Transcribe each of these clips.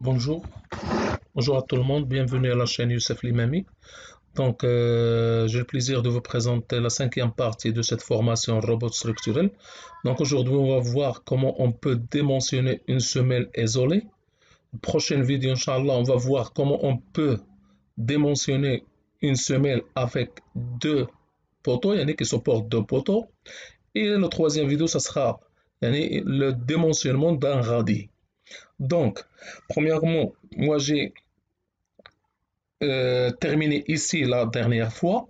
Bonjour, bonjour à tout le monde, bienvenue à la chaîne Youssef Limami. J'ai le plaisir de vous présenter la cinquième partie de cette formation robot structurel. Donc, aujourd'hui, on va voir comment on peut démentionner une semelle isolée. Prochaine vidéo, Inch'Allah, on va voir comment on peut démentionner une semelle avec deux poteaux, il y en a qui supportent deux poteaux. Et la troisième vidéo, ça sera le démentionnement d'un radis. Donc, premièrement, moi j'ai terminé ici la dernière fois.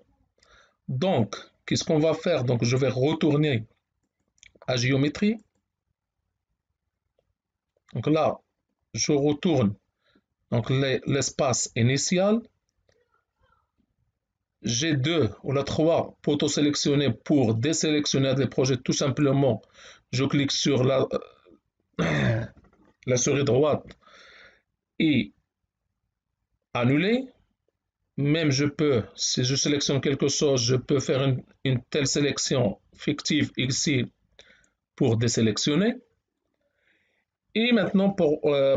Donc, qu'est-ce qu'on va faire? Donc, je vais retourner à géométrie. Donc là, je retourne donc l'espace initial. J'ai deux ou la trois poteaux sélectionnés pour désélectionner des projets. Tout simplement, je clique sur la souris droite et annuler. Même je peux, si je sélectionne quelque chose, je peux faire une telle sélection fictive ici pour désélectionner. Et maintenant,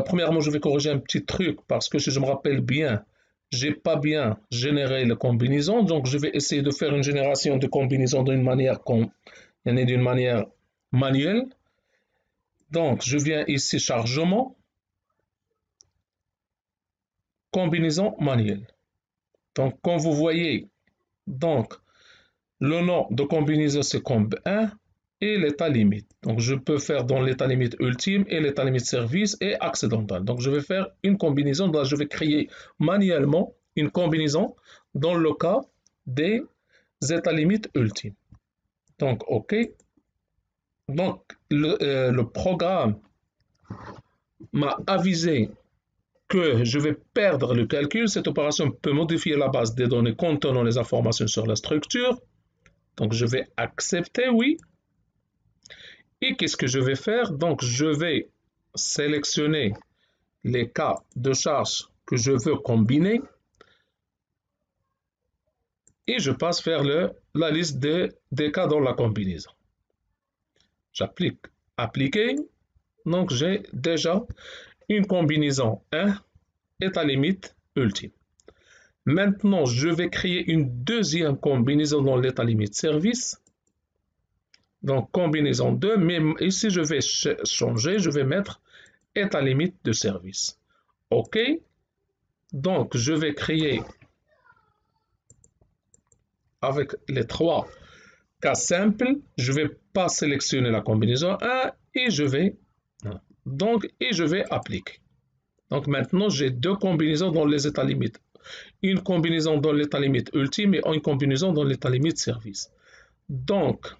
premièrement, je vais corriger un petit truc parce que si je me rappelle bien, j'ai pas bien généré la combinaison. Donc, je vais essayer de faire une génération de combinaison d'une manière manuelle. Donc, je viens ici, chargement, combinaison manuelle. Donc, comme vous voyez, donc, le nom de combinaison, c'est comb1 et l'état limite. Donc, je peux faire dans l'état limite ultime et l'état limite service et accidental. Donc, je vais faire une combinaison. Je vais créer manuellement une combinaison dans le cas des états limites ultimes. Donc, OK. Donc, le programme m'a avisé que je vais perdre le calcul. Cette opération peut modifier la base des données contenant les informations sur la structure. Donc, je vais accepter, oui. Et qu'est-ce que je vais faire? Donc, je vais sélectionner les cas de charge que je veux combiner et je passe vers la liste des cas dans la combinaison. J'applique appliquer. Donc, j'ai déjà une combinaison 1 état limite ultime. Maintenant, je vais créer une deuxième combinaison dans l'état limite service. Donc, combinaison 2, mais ici, je vais changer, je vais mettre état limite de service. OK. Donc, je vais créer avec les trois cas simples. Je ne vais pas sélectionner la combinaison 1 et je vais appliquer. Donc, maintenant, j'ai deux combinaisons dans les états limites. Une combinaison dans l'état limite ultime et une combinaison dans l'état limite service. Donc,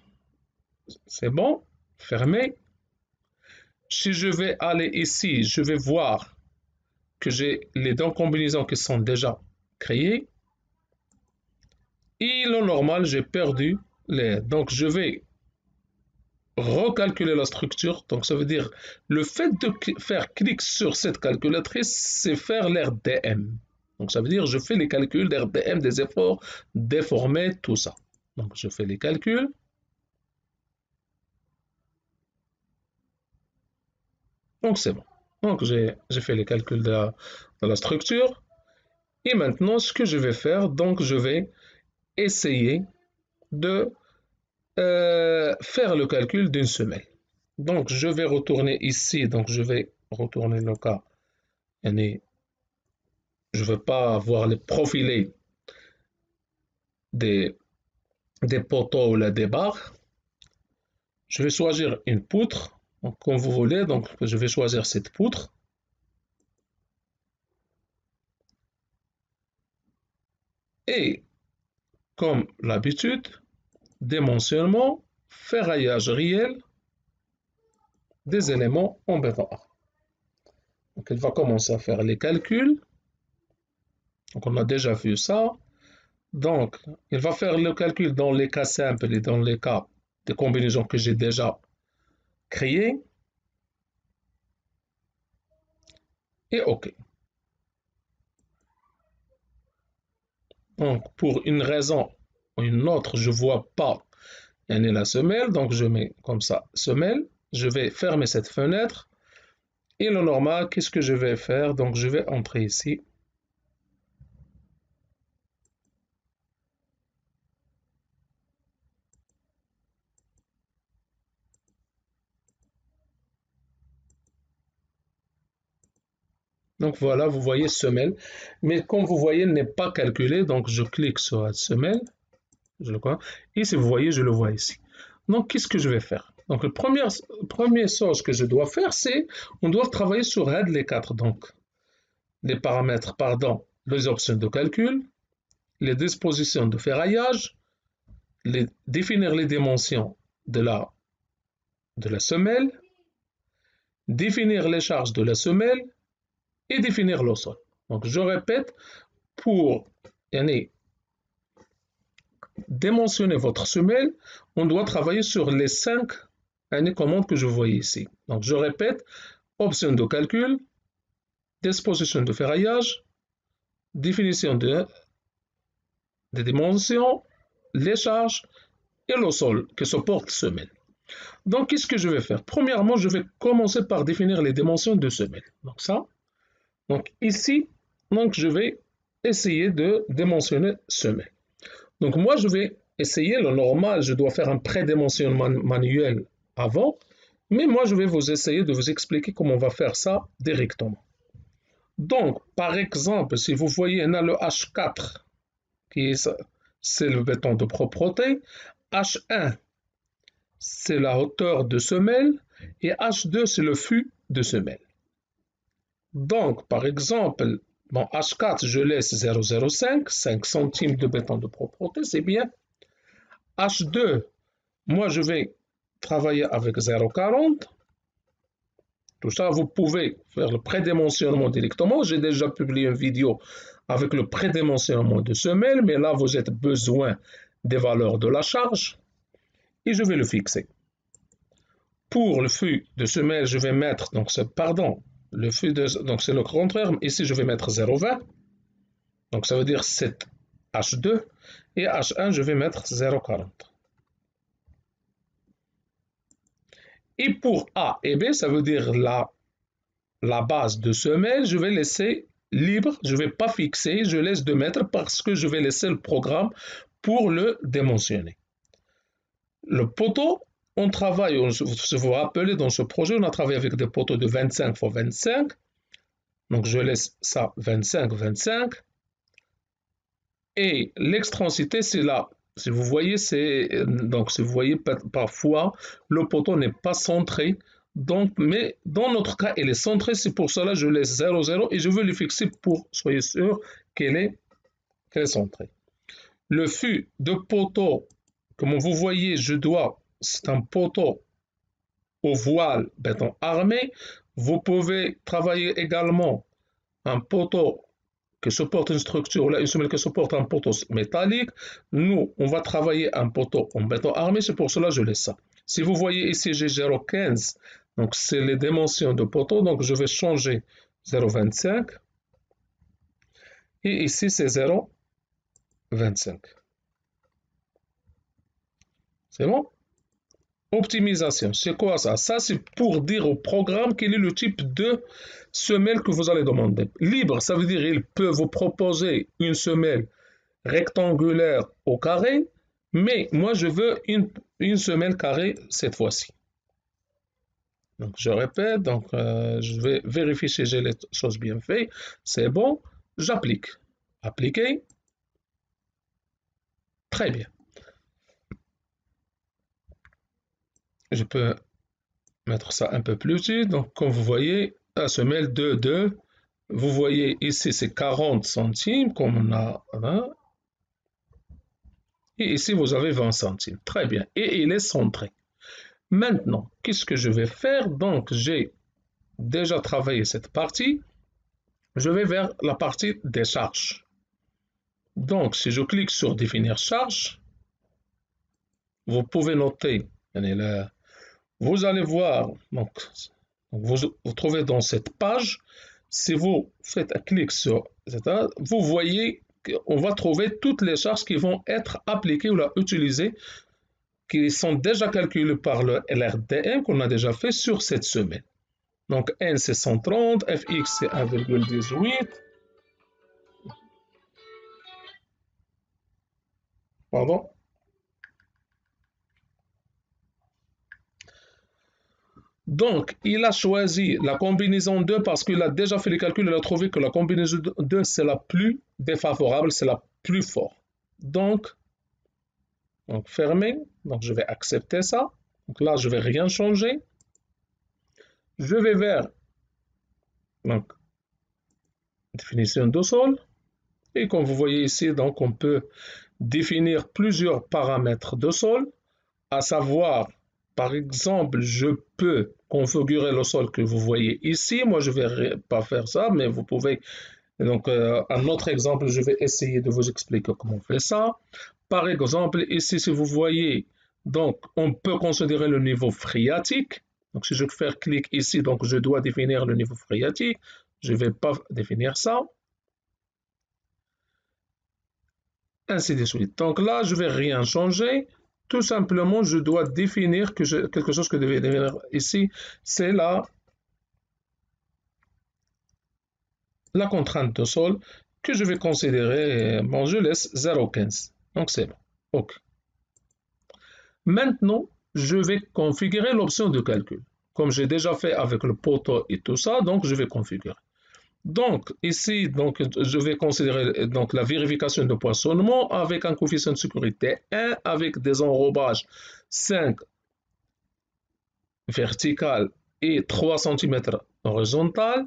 c'est bon. Fermé. Si je vais aller ici, je vais voir que j'ai les deux combinaisons qui sont déjà créées. Et le normal, j'ai perdu les. Donc, je vais recalculer la structure. Donc, ça veut dire le fait de faire clic sur cette calculatrice, c'est faire l'RDM. Donc, ça veut dire je fais les calculs d'RDM, des efforts déformés, tout ça. Donc, je fais les calculs. Donc, c'est bon. Donc, j'ai fait les calculs de la structure. Et maintenant, ce que je vais faire, donc, je vais essayer de faire le calcul d'une semelle. Donc, je vais retourner ici. Donc, je vais retourner le cas. Je ne veux pas avoir les profilés des, des poteaux ou des barres. Je vais choisir une poutre. Donc, comme vous voulez, donc, je vais choisir cette poutre. Et, comme l'habitude, dimensionnement, ferraillage réel des éléments en bêta A. Donc, elle va commencer à faire les calculs. Donc, on a déjà vu ça. Donc, il va faire le calcul dans les cas simples et dans les cas de combinaisons que j'ai déjà créées. Et OK. Donc, pour une raison ou une autre, je ne vois pas la semelle. Donc, je mets comme ça semelle. Je vais fermer cette fenêtre. Et le normal, qu'est-ce que je vais faire? Donc, je vais entrer ici. Donc voilà, vous voyez semelle. Mais comme vous voyez, elle n'est pas calculée. Donc je clique sur la semelle. Je le vois. Et si vous voyez, je le vois ici. Donc qu'est-ce que je vais faire? Donc le premier chose que je dois faire, c'est on doit travailler sur aide les quatre. Donc les paramètres, pardon, les options de calcul, les dispositions de ferraillage, définir les dimensions de la semelle, définir les charges de la semelle et définir le sol. Donc je répète, pour dimensionner votre semelle, on doit travailler sur les 5 commandes que je vois ici. Donc je répète, option de calcul, disposition de ferraillage, définition des dimensions, les charges et le sol que supporte semelle. Donc qu'est-ce que je vais faire? Premièrement, je vais commencer par définir les dimensions de semelle. Donc ça, donc ici, donc je vais essayer de dimensionner semelle. Donc moi, je vais essayer le normal, je dois faire un prédimensionnement manuel avant, mais moi, je vais vous essayer de vous expliquer comment on va faire ça directement. Donc, par exemple, si vous voyez, on a le H4, c'est le béton de propreté, H1, c'est la hauteur de semelle, et H2, c'est le fût de semelle. Donc, par exemple, bon, H4, je laisse 0,05, 5 centimes de béton de propreté, c'est bien. H2, moi je vais travailler avec 0,40. Tout ça, vous pouvez faire le prédimensionnement directement. J'ai déjà publié une vidéo avec le prédimensionnement de semelle, mais là vous avez besoin des valeurs de la charge et je vais le fixer. Pour le fût de semelle, je vais mettre, donc c'est, pardon, le fût de, donc c'est le contraire, ici je vais mettre 0,20. Donc ça veut dire 7 H2 et H1 je vais mettre 0,40. Et pour A et B, ça veut dire la base de semelle, je vais laisser libre, je ne vais pas fixer, je laisse 2 mètres parce que je vais laisser le programme pour le dimensionner. Le poteau, on travaille, si vous vous rappelez, dans ce projet, on a travaillé avec des poteaux de 25 x 25. Donc je laisse ça 25, 25. Et l'extensité, c'est là. Si vous voyez, parfois le poteau n'est pas centré. Donc, mais dans notre cas, il est centré. C'est pour cela que je laisse 0, 0 et je veux le fixer pour soyez sûr qu'elle est centrée. Le fût de poteau, comme vous voyez, c'est un poteau au voile béton armé. Vous pouvez travailler également un poteau qui supporte une structure, là, une semelle qui supporte un poteau métallique. Nous, on va travailler un poteau en béton armé, c'est pour cela que je laisse ça. Si vous voyez ici, j'ai 0,15, donc c'est les dimensions de poteau, donc je vais changer 0,25. Et ici, c'est 0,25. C'est bon? Optimisation, c'est quoi ça? Ça, c'est pour dire au programme quel est le type de semelle que vous allez demander. Libre, ça veut dire qu'il peut vous proposer une semelle rectangulaire au carré, mais moi je veux une semelle carrée cette fois-ci. Donc je répète, donc je vais vérifier si j'ai les choses bien faites. C'est bon, j'applique. Appliquer. Très bien. Je peux mettre ça un peu plus petit. Donc comme vous voyez, la semelle 2, 2. Vous voyez ici c'est 40 centimes comme on a là. Et ici vous avez 20 centimes. Très bien. Et il est centré. Maintenant, qu'est-ce que je vais faire? Donc j'ai déjà travaillé cette partie. Je vais vers la partie des charges. Donc si je clique sur définir charge, vous pouvez noter, vous allez voir, donc, vous trouvez dans cette page, si vous faites un clic sur, vous voyez qu'on va trouver toutes les charges qui vont être appliquées ou utilisées, qui sont déjà calculées par le LRDM qu'on a déjà fait sur cette semaine. Donc N c'est 130, Fx c'est 1,18. Pardon. Donc, il a choisi la combinaison 2 parce qu'il a déjà fait les calculs, il a trouvé que la combinaison 2 c'est la plus défavorable, c'est la plus forte. Donc fermé, donc je vais accepter ça. Donc là, je ne vais rien changer. Je vais vers donc, définition de sol. Et comme vous voyez ici, donc on peut définir plusieurs paramètres de sol, à savoir, par exemple, je peux configurer le sol que vous voyez ici. Moi, je ne vais pas faire ça, mais vous pouvez. Donc, un autre exemple, je vais essayer de vous expliquer comment on fait ça. Par exemple, ici, si vous voyez, donc, on peut considérer le niveau phréatique. Donc, si je fais clic ici, donc je dois définir le niveau phréatique. Je ne vais pas définir ça. Ainsi de suite. Donc là, je ne vais rien changer. Tout simplement, je dois définir quelque chose que je devais définir ici. C'est la contrainte de sol que je vais considérer. Bon, je laisse 0,15. Donc c'est bon. OK. Maintenant, je vais configurer l'option de calcul. Comme j'ai déjà fait avec le poteau et tout ça, donc je vais configurer. Donc, ici, donc, je vais considérer donc, la vérification de poinçonnement avec un coefficient de sécurité 1, avec des enrobages 5 vertical et 3 cm horizontal.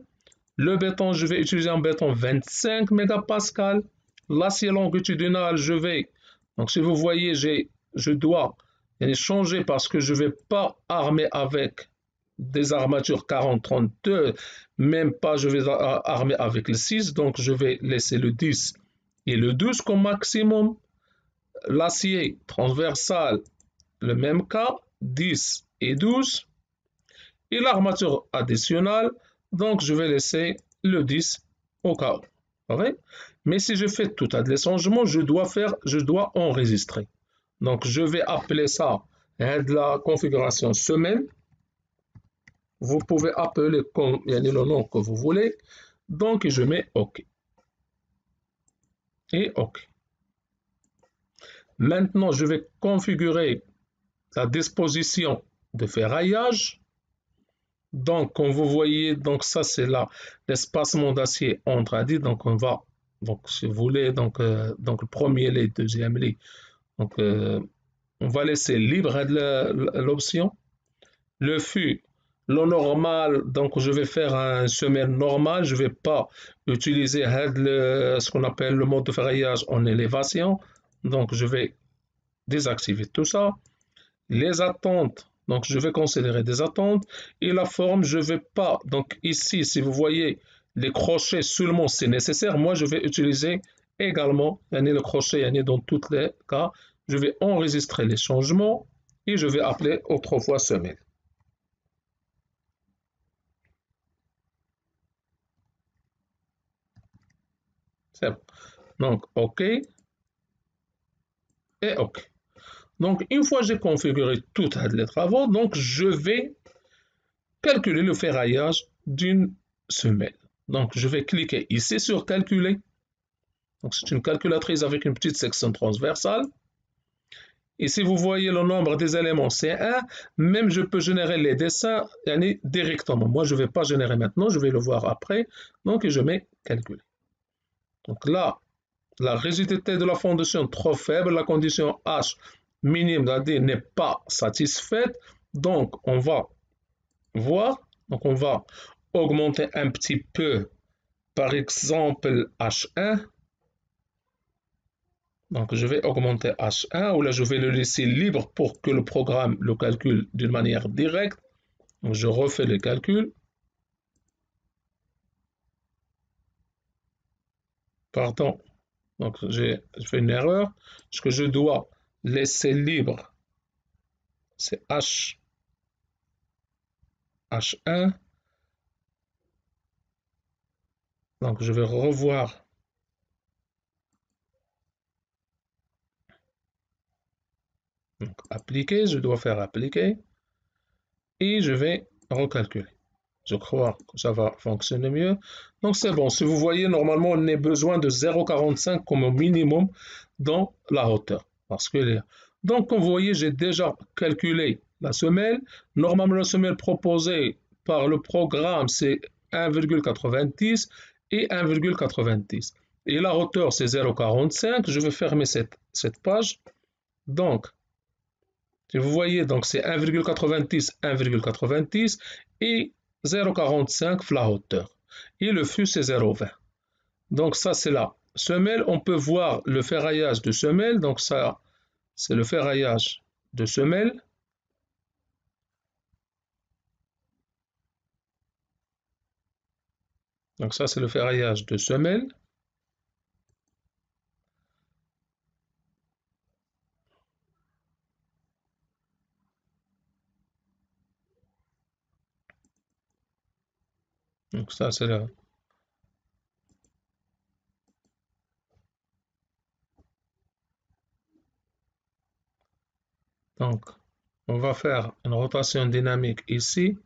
Le béton, je vais utiliser un béton 25 mégapascal. L'acier longitudinal, donc si vous voyez, je dois changer parce que je ne vais pas armer avec des armatures 40-32, même pas je vais armer avec le 6, donc je vais laisser le 10 et le 12 comme maximum. L'acier transversal, le même cas, 10 et 12. Et l'armature additionnelle, donc je vais laisser le 10 au cas où. Okay? Mais si je fais tout à des changements, je dois enregistrer. Donc je vais appeler ça de la configuration semaine. Vous pouvez appeler comme le nom que vous voulez. Donc je mets OK. Et OK. Maintenant, je vais configurer la disposition de ferraillage. Donc, comme vous voyez, donc ça c'est là l'espacement d'acier entre adits. Donc, on va, donc si vous voulez, donc le premier lit, deuxième lit. Donc, on va laisser libre l'option. Le fût, le normal, donc je vais faire un semaine normal. Je ne vais pas utiliser ce qu'on appelle le mode de ferraillage en élévation. Donc, je vais désactiver tout ça. Les attentes, donc je vais considérer des attentes. Et la forme, je ne vais pas. Donc ici, si vous voyez les crochets seulement, c'est nécessaire. Moi, je vais utiliser également le crochet dans tous les cas. Je vais enregistrer les changements et je vais appeler autrefois semelle. C'est bon. Donc, OK et OK. Donc, une fois que j'ai configuré tous les travaux, donc je vais calculer le ferraillage d'une semelle. Donc, je vais cliquer ici sur calculer. Donc, c'est une calculatrice avec une petite section transversale. Et si vous voyez le nombre des éléments, c'est 1. Même je peux générer les dessins directement. Moi, je ne vais pas générer maintenant, je vais le voir après. Donc, je mets calculer. Donc là, la rigidité de la fondation trop faible, la condition H minime n'est pas satisfaite. Donc, on va voir. Donc, on va augmenter un petit peu, par exemple, H1. Donc, je vais augmenter H1, ou là, je vais le laisser libre pour que le programme le calcule d'une manière directe. Donc, je refais le calcul. Pardon. Donc, j'ai fait une erreur. Ce que je dois laisser libre, c'est H1. Donc, je vais revoir. Donc, appliquer, je dois faire appliquer. Et je vais recalculer. Je crois que ça va fonctionner mieux. Donc c'est bon. Si vous voyez, normalement, on a besoin de 0,45 comme minimum dans la hauteur. Donc, comme vous voyez, j'ai déjà calculé la semelle. Normalement, la semelle proposée par le programme, c'est 1,90 et 1,90. Et la hauteur, c'est 0,45. Je vais fermer cette page. Donc, si vous voyez, donc c'est 1,90, 1,90 et 0,45 la hauteur. Et le fût, c'est 0,20. Donc ça, c'est la semelle. On peut voir le ferraillage de semelle. Donc ça, c'est le ferraillage de semelle. Donc ça, c'est le ferraillage de semelle. Donc ça, c'est là. Donc, on va faire une rotation dynamique ici.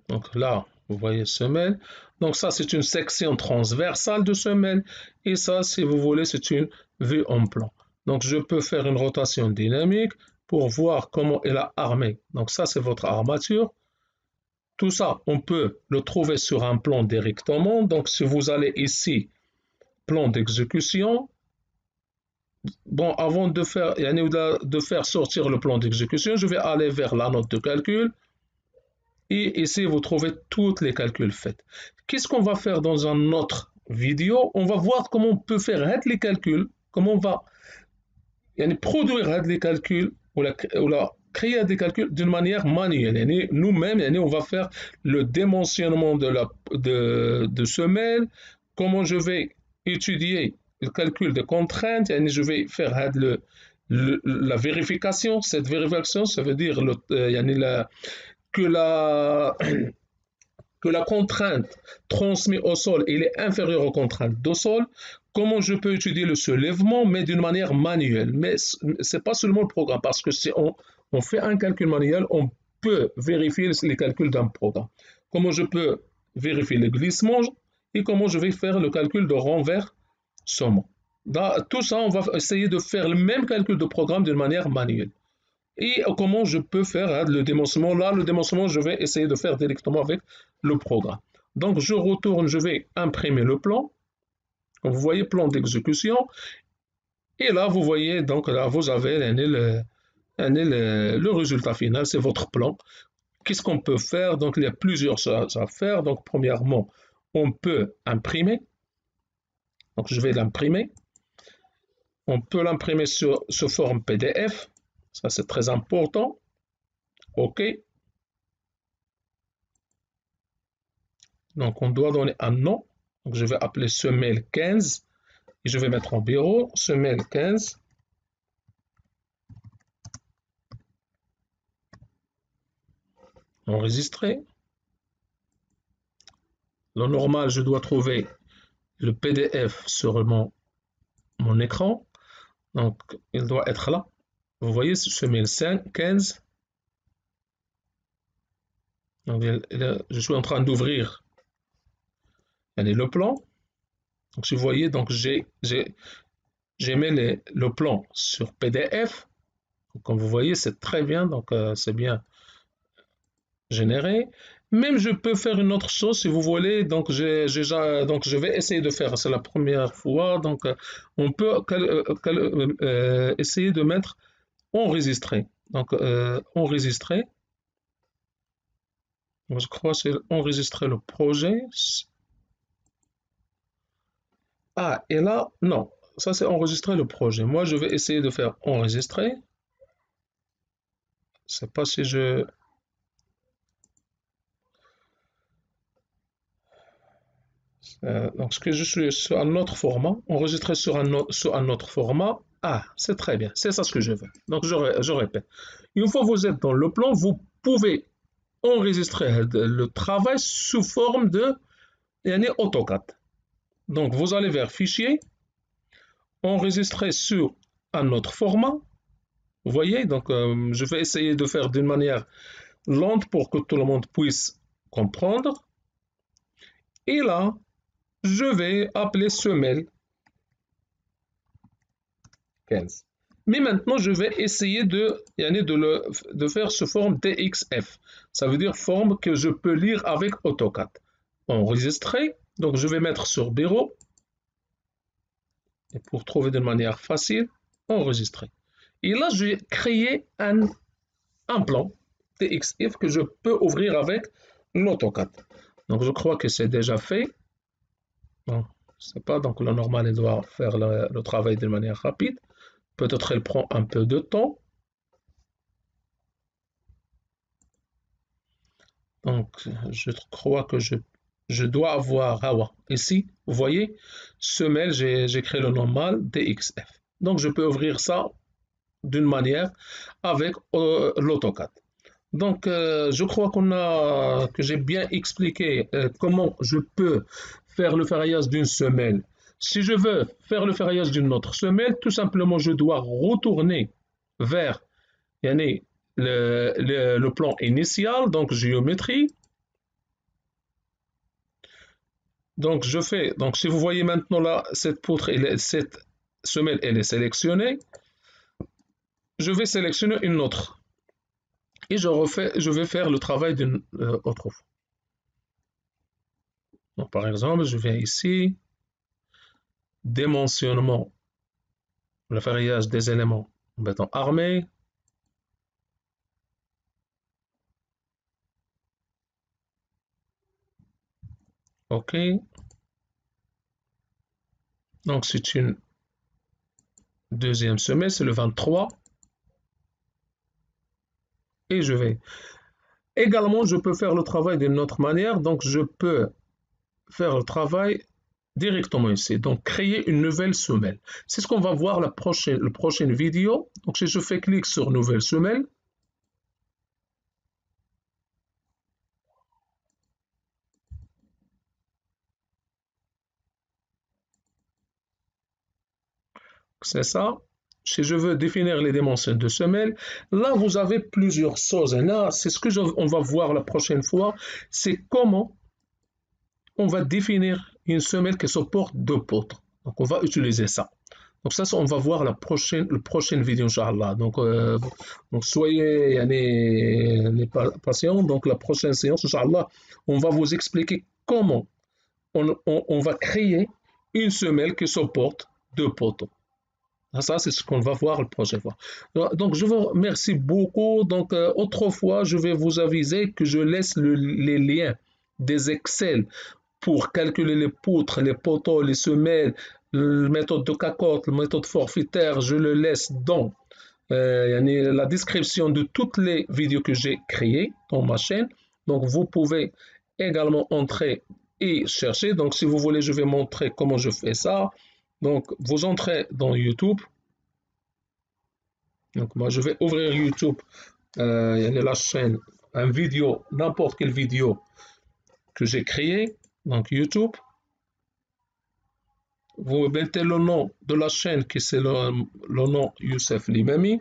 Donc là, vous voyez semelle. Donc ça, c'est une section transversale de semelle. Et ça, si vous voulez, c'est une vue en plan. Donc je peux faire une rotation dynamique pour voir comment est la armée. Donc ça, c'est votre armature. Tout ça, on peut le trouver sur un plan directement. Donc si vous allez ici, plan d'exécution. Bon, avant de faire sortir le plan d'exécution, je vais aller vers la note de calcul. Et ici, vous trouvez tous les calculs faits. Qu'est-ce qu'on va faire dans une autre vidéo? On va voir comment on peut faire les calculs, comment on va produire les calculs ou créer des calculs d'une manière manuelle. Nous-mêmes, on va faire le dimensionnement de semelle, comment je vais étudier le calcul de contraintes, je vais faire la vérification. Cette vérification, ça veut dire que la, que la contrainte transmise au sol est inférieure aux contraintes de sol, comment je peux étudier le soulèvement, mais d'une manière manuelle. Mais ce n'est pas seulement le programme, parce que si on fait un calcul manuel, on peut vérifier les calculs d'un programme. Comment je peux vérifier le glissement et comment je vais faire le calcul de renversement. Dans tout ça, on va essayer de faire le même calcul de programme d'une manière manuelle. Et comment je peux faire le démonstrement. Là, le démonstrement, je vais essayer de faire directement avec le programme. Donc, je retourne, je vais imprimer le plan. Vous voyez, plan d'exécution. Et là, vous voyez, donc là, vous avez le résultat final, c'est votre plan. Qu'est-ce qu'on peut faire? Donc, il y a plusieurs choses à faire. Donc, premièrement, on peut imprimer. Donc, je vais l'imprimer. On peut l'imprimer sous forme PDF. Ça, c'est très important. OK. Donc, on doit donner un nom. Donc, je vais appeler semelle 15 et je vais mettre en bureau semelle 15. Enregistrer. Le normal, je dois trouver le PDF sur mon écran. Donc, il doit être là. Vous voyez, semelle 15. Donc, je suis en train d'ouvrir le plan. Donc, si vous voyez, donc j'ai mis le plan sur PDF. Donc, comme vous voyez, c'est très bien. Donc, c'est bien généré. Même je peux faire une autre chose si vous voulez. Donc, donc je vais essayer de faire. C'est la première fois. Donc, on peut essayer de mettre enregistrer. Donc, enregistrer. Je crois que c'est enregistrer le projet. Ah, et là, non. Ça, c'est enregistrer le projet. Moi, je vais essayer de faire enregistrer. Je ne sais pas si je... donc, ce que je suis sur un autre format, enregistrer sur un autre format. Ah, c'est très bien. C'est ça ce que je veux. Donc, je répète. Une fois que vous êtes dans le plan, vous pouvez enregistrer le travail sous forme de AutoCAD. Donc, vous allez vers Fichier, enregistrer sur un autre format. Vous voyez, donc je vais essayer de faire d'une manière lente pour que tout le monde puisse comprendre. Et là, je vais appeler semelle 15. Mais maintenant, je vais essayer de faire ce forme DXF. Ça veut dire forme que je peux lire avec AutoCAD. Enregistrer. Donc, je vais mettre sur bureau. Et pour trouver de manière facile, enregistrer. Et là, je vais créer un plan DXF que je peux ouvrir avec l'AutoCAD. Donc, je crois que c'est déjà fait. Bon, je ne sais pas, donc le normal, il doit faire le travail de manière rapide. Peut-être elle prend un peu de temps. Donc, je crois que je dois avoir, ici, vous voyez, semelle, j'ai créé le normal DXF. Donc, je peux ouvrir ça d'une manière avec l'AutoCAD. Donc, je crois que j'ai bien expliqué comment je peux faire le ferraillage d'une semelle. Si je veux faire le ferraillage d'une autre semelle, tout simplement, je dois retourner vers le plan initial, donc géométrie. Donc, donc si vous voyez maintenant là, cette poutre, cette semelle, elle est sélectionnée. Je vais sélectionner une autre. Et je vais faire le travail d'une autre fois. Donc, par exemple, je viens ici, dimensionnement, le ferraillage des éléments en béton armé. OK. Donc, c'est une deuxième semelle, c'est le 23. Et je vais. Également, je peux faire le travail d'une autre manière. Donc, je peux faire le travail directement ici. Donc, créer une nouvelle semelle. C'est ce qu'on va voir la prochaine vidéo. Donc, si je fais clic sur nouvelle semelle, c'est ça. Si je veux définir les dimensions de semelle, là, vous avez plusieurs choses. Et là, c'est ce que on va voir la prochaine fois. C'est comment on va définir une semelle qui supporte deux poutres. Donc, on va utiliser ça. Donc ça, on va voir la prochaine vidéo, Inch'Allah. Donc soyez patients. Donc la prochaine séance, Inch'Allah, on va vous expliquer comment on va créer une semelle qui supporte deux poteaux. Ça, c'est ce qu'on va voir la prochaine fois. Donc, je vous remercie beaucoup. Donc, autrefois, je vais vous aviser que je laisse les liens des Excel pour calculer les poutres, les poteaux, les semelles, la méthode de cacotte, la méthode forfaitaire. Je le laisse dans la description de toutes les vidéos que j'ai créées dans ma chaîne. Donc, vous pouvez également entrer et chercher. Donc, si vous voulez, je vais montrer comment je fais ça. Donc, vous entrez dans YouTube. Donc, moi, je vais ouvrir YouTube, la chaîne, une vidéo, n'importe quelle vidéo que j'ai créée. Donc, YouTube. Vous mettez le nom de la chaîne qui c'est le nom Youssef Limami.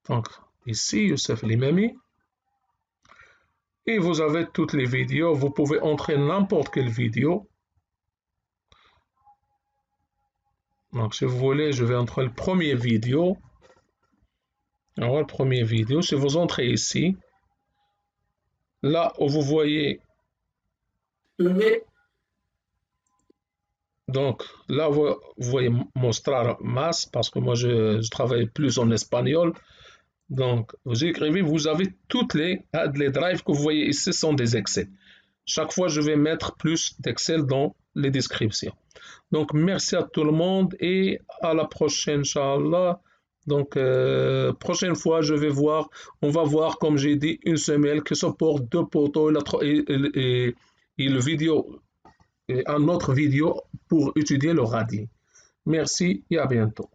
Donc, ici, Youssef Limami. Et vous avez toutes les vidéos. Vous pouvez entrer n'importe quelle vidéo. Donc, si vous voulez, je vais entrer le premier vidéo. Alors, le premier vidéo, si vous entrez ici, là où vous voyez, donc là vous voyez mostrar más, parce que moi je travaille plus en espagnol. Donc, vous écrivez, vous avez toutes les drives que vous voyez ici sont des Excel. Chaque fois, je vais mettre plus d'Excel dans les descriptions. Donc, merci à tout le monde et à la prochaine, Inch'Allah. Donc, prochaine fois, on va voir, comme j'ai dit, une semelle qui supporte deux poteaux et le vidéo, et un autre vidéo pour étudier le radis. Merci et à bientôt.